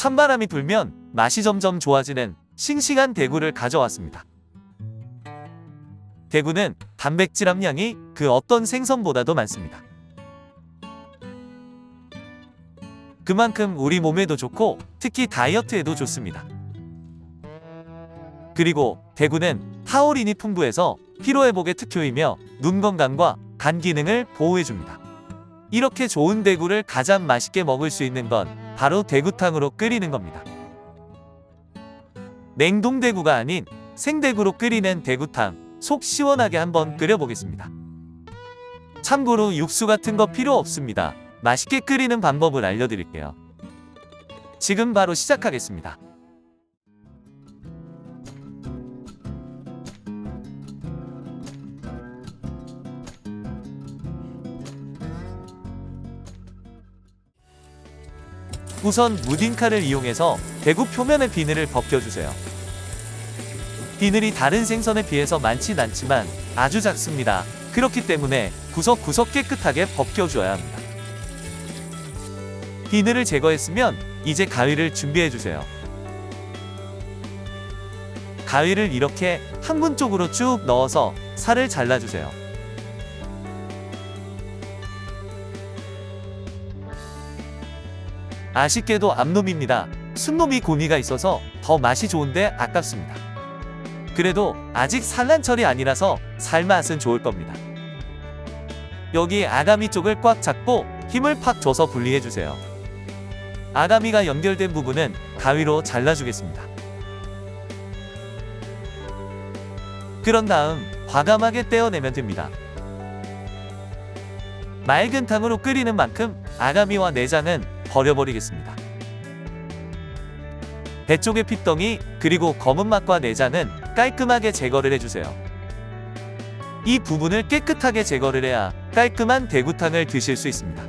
찬바람이 불면 맛이 점점 좋아지는 싱싱한 대구를 가져왔습니다. 대구는 단백질 함량이 그 어떤 생선보다도 많습니다. 그만큼 우리 몸에도 좋고 특히 다이어트에도 좋습니다. 그리고 대구는 타우린이 풍부해서 피로회복에 특효이며 눈 건강과 간 기능을 보호해줍니다. 이렇게 좋은 대구를 가장 맛있게 먹을 수 있는 건 바로 대구탕으로 끓이는 겁니다. 냉동 대구가 아닌 생대구로 끓이는 대구탕, 속 시원하게 한번 끓여보겠습니다. 참고로 육수 같은 거 필요 없습니다. 맛있게 끓이는 방법을 알려드릴게요. 지금 바로 시작하겠습니다. 우선 무딘칼을 이용해서 대구 표면의 비늘을 벗겨주세요. 비늘이 다른 생선에 비해서 많진 않지만 아주 작습니다. 그렇기 때문에 구석구석 깨끗하게 벗겨줘야 합니다. 비늘을 제거했으면 이제 가위를 준비해주세요. 가위를 이렇게 항문 쪽으로 쭉 넣어서 살을 잘라주세요. 아쉽게도 앞놈입니다. 순놈이 고미가 있어서 더 맛이 좋은데 아깝습니다. 그래도 아직 산란철이 아니라서 살맛은 좋을 겁니다. 여기 아가미 쪽을 꽉 잡고 힘을 팍 줘서 분리해주세요. 아가미가 연결된 부분은 가위로 잘라주겠습니다. 그런 다음 과감하게 떼어내면 됩니다. 맑은 탕으로 끓이는 만큼 아가미와 내장은 버려버리겠습니다. 배 쪽의 핏덩이 그리고 검은 맛과 내장은 깔끔하게 제거를 해주세요. 이 부분을 깨끗하게 제거를 해야 깔끔한 대구탕을 드실 수 있습니다.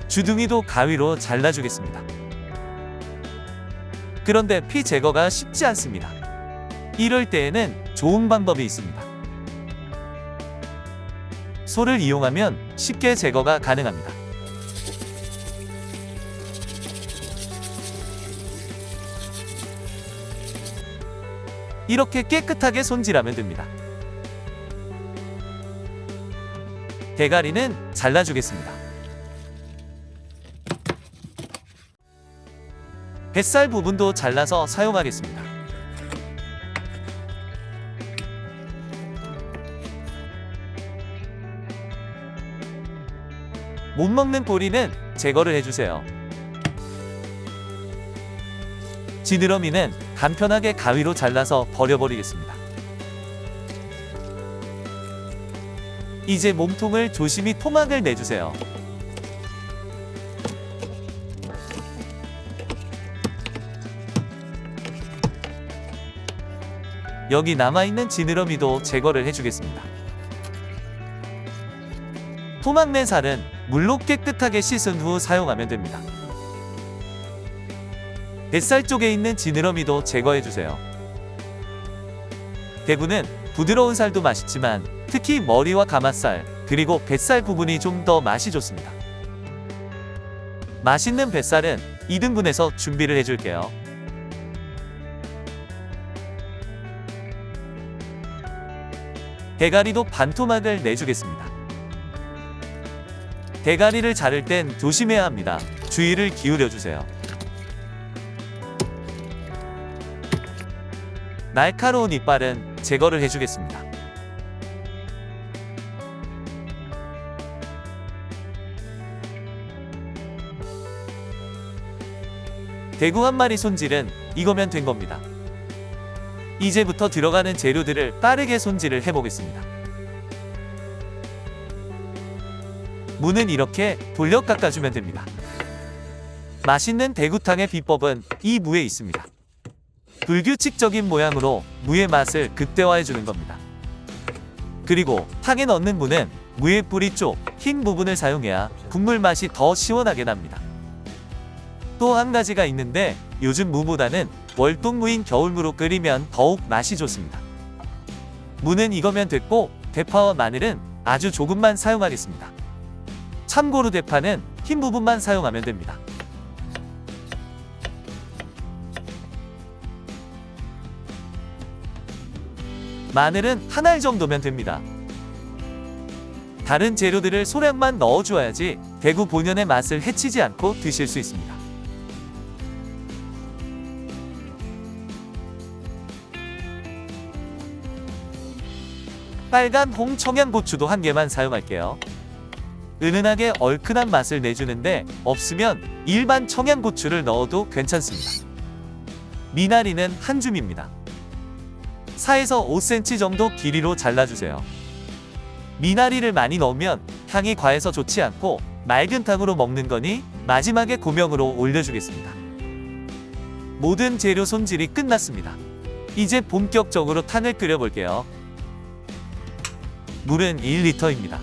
주둥이도 가위로 잘라주겠습니다. 그런데 피 제거가 쉽지 않습니다. 이럴 때에는 좋은 방법이 있습니다. 소를 이용하면 쉽게 제거가 가능합니다. 이렇게 깨끗하게 손질하면 됩니다. 대가리는 잘라주겠습니다. 뱃살 부분도 잘라서 사용하겠습니다. 못 먹는 꼬리는 제거를 해주세요. 지느러미는 간편하게 가위로 잘라서 버려버리겠습니다. 이제 몸통을 조심히 토막을 내주세요. 여기 남아있는 지느러미도 제거를 해주겠습니다. 토막 낸 살은 물로 깨끗하게 씻은 후 사용하면 됩니다. 뱃살 쪽에 있는 지느러미도 제거해주세요. 대구는 부드러운 살도 맛있지만 특히 머리와 가마살 그리고 뱃살 부분이 좀 더 맛이 좋습니다. 맛있는 뱃살은 2등분해서 준비를 해줄게요. 대가리도 반토막을 내주겠습니다. 대가리를 자를 땐 조심해야 합니다. 주의를 기울여주세요. 날카로운 이빨은 제거를 해주겠습니다. 대구 한 마리 손질은 이거면 된 겁니다. 이제부터 들어가는 재료들을 빠르게 손질을 해보겠습니다. 무는 이렇게 돌려 깎아주면 됩니다. 맛있는 대구탕의 비법은 이 무에 있습니다. 불규칙적인 모양으로 무의 맛을 극대화해주는 겁니다. 그리고 탕에 넣는 무는 무의 뿌리 쪽 흰 부분을 사용해야 국물 맛이 더 시원하게 납니다. 또 한 가지가 있는데 요즘 무보다는 월동무인 겨울무로 끓이면 더욱 맛이 좋습니다. 무는 이거면 됐고 대파와 마늘은 아주 조금만 사용하겠습니다. 참고로 대파는 흰 부분만 사용하면 됩니다. 마늘은 한 알 정도면 됩니다. 다른 재료들을 소량만 넣어주어야지 대구 본연의 맛을 해치지 않고 드실 수 있습니다. 빨간 홍청양고추도 한 개만 사용할게요. 은은하게 얼큰한 맛을 내주는데 없으면 일반 청양고추를 넣어도 괜찮습니다. 미나리는 한 줌입니다. 4에서 5cm 정도 길이로 잘라주세요. 미나리를 많이 넣으면 향이 과해서 좋지 않고 맑은 탕으로 먹는 거니 마지막에 고명으로 올려주겠습니다. 모든 재료 손질이 끝났습니다. 이제 본격적으로 탕을 끓여볼게요. 물은 1리터입니다.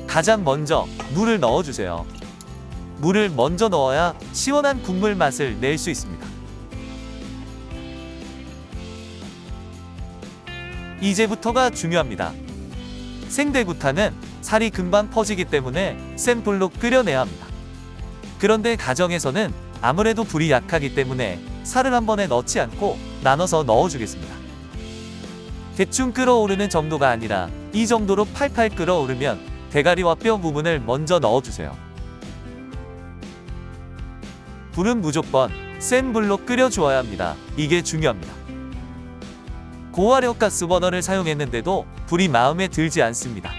가장 먼저 물을 넣어주세요. 물을 먼저 넣어야 시원한 국물 맛을 낼 수 있습니다. 이제부터가 중요합니다. 생대구탕은 살이 금방 퍼지기 때문에 센 불로 끓여내야 합니다. 그런데 가정에서는 아무래도 불이 약하기 때문에 살을 한 번에 넣지 않고 나눠서 넣어주겠습니다. 대충 끓어오르는 정도가 아니라 이 정도로 팔팔 끓어오르면 대가리와 뼈 부분을 먼저 넣어주세요. 불은 무조건 센 불로 끓여주어야 합니다. 이게 중요합니다. 고화력 가스버너를 사용했는데도 불이 마음에 들지 않습니다.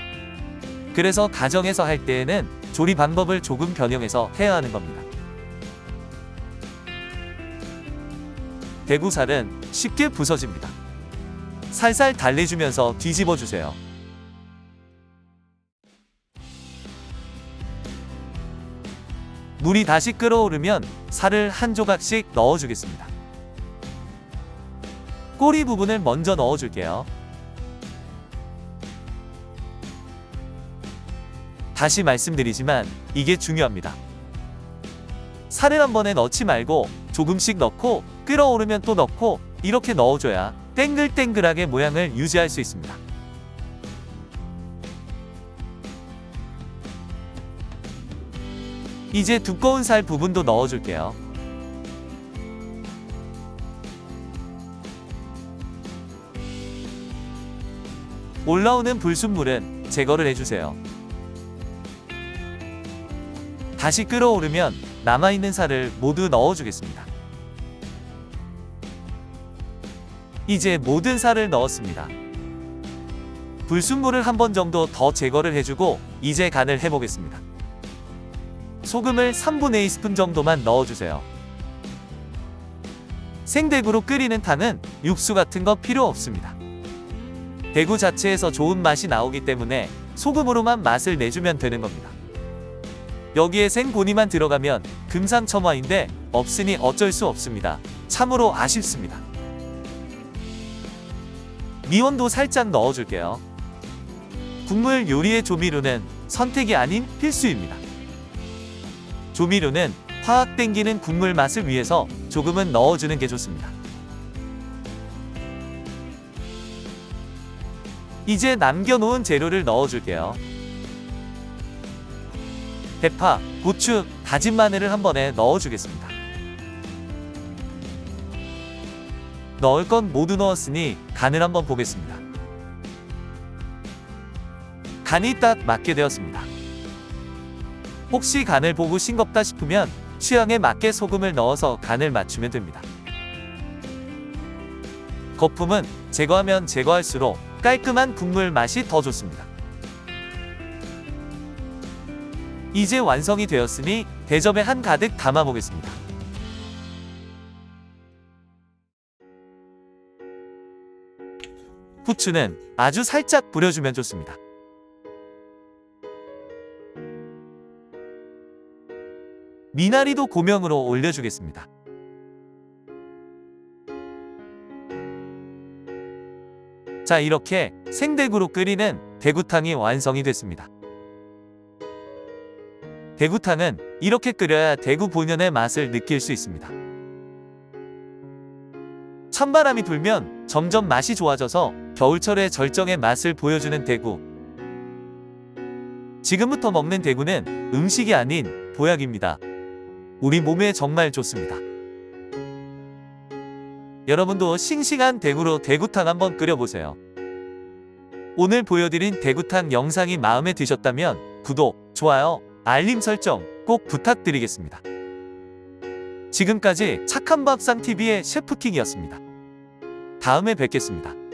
그래서 가정에서 할 때에는 조리 방법을 조금 변형해서 해야 하는 겁니다. 대구살은 쉽게 부서집니다. 살살 달래주면서 뒤집어 주세요. 물이 다시 끓어오르면 살을 한 조각씩 넣어주겠습니다. 꼬리 부분을 먼저 넣어줄게요. 다시 말씀드리지만 이게 중요합니다. 살을 한 번에 넣지 말고 조금씩 넣고 끓어오르면 또 넣고 이렇게 넣어줘야 땡글땡글하게 모양을 유지할 수 있습니다. 이제 두꺼운 살 부분도 넣어줄게요. 올라오는 불순물은 제거를 해주세요. 다시 끓어오르면 남아있는 살을 모두 넣어주겠습니다. 이제 모든 살을 넣었습니다. 불순물을 한 번 정도 더 제거를 해주고 이제 간을 해보겠습니다. 소금을 3분의 2스푼 정도만 넣어주세요. 생대구로 끓이는 탕은 육수 같은 거 필요 없습니다. 대구 자체에서 좋은 맛이 나오기 때문에 소금으로만 맛을 내주면 되는 겁니다. 여기에 생보니만 들어가면 금상첨화인데 없으니 어쩔 수 없습니다. 참으로 아쉽습니다. 미원도 살짝 넣어줄게요. 국물 요리의 조미료는 선택이 아닌 필수입니다. 조미료는 확 땡기는 국물 맛을 위해서 조금은 넣어주는 게 좋습니다. 이제 남겨놓은 재료를 넣어줄게요. 대파, 고추, 다진 마늘을 한 번에 넣어주겠습니다. 넣을 건 모두 넣었으니 간을 한번 보겠습니다. 간이 딱 맞게 되었습니다. 혹시 간을 보고 싱겁다 싶으면 취향에 맞게 소금을 넣어서 간을 맞추면 됩니다. 거품은 제거하면 제거할수록 깔끔한 국물 맛이 더 좋습니다. 이제 완성이 되었으니 대접에 한 가득 담아 보겠습니다. 후추는 아주 살짝 뿌려주면 좋습니다. 미나리도 고명으로 올려주겠습니다. 자, 이렇게 생대구로 끓이는 대구탕이 완성이 됐습니다. 대구탕은 이렇게 끓여야 대구 본연의 맛을 느낄 수 있습니다. 찬바람이 불면 점점 맛이 좋아져서 겨울철의 절정의 맛을 보여주는 대구. 지금부터 먹는 대구는 음식이 아닌 보약입니다. 우리 몸에 정말 좋습니다. 여러분도 싱싱한 대구로 대구탕 한번 끓여보세요. 오늘 보여드린 대구탕 영상이 마음에 드셨다면 구독, 좋아요, 알림 설정 꼭 부탁드리겠습니다. 지금까지 착한 밥상TV의 셰프킹이었습니다. 다음에 뵙겠습니다.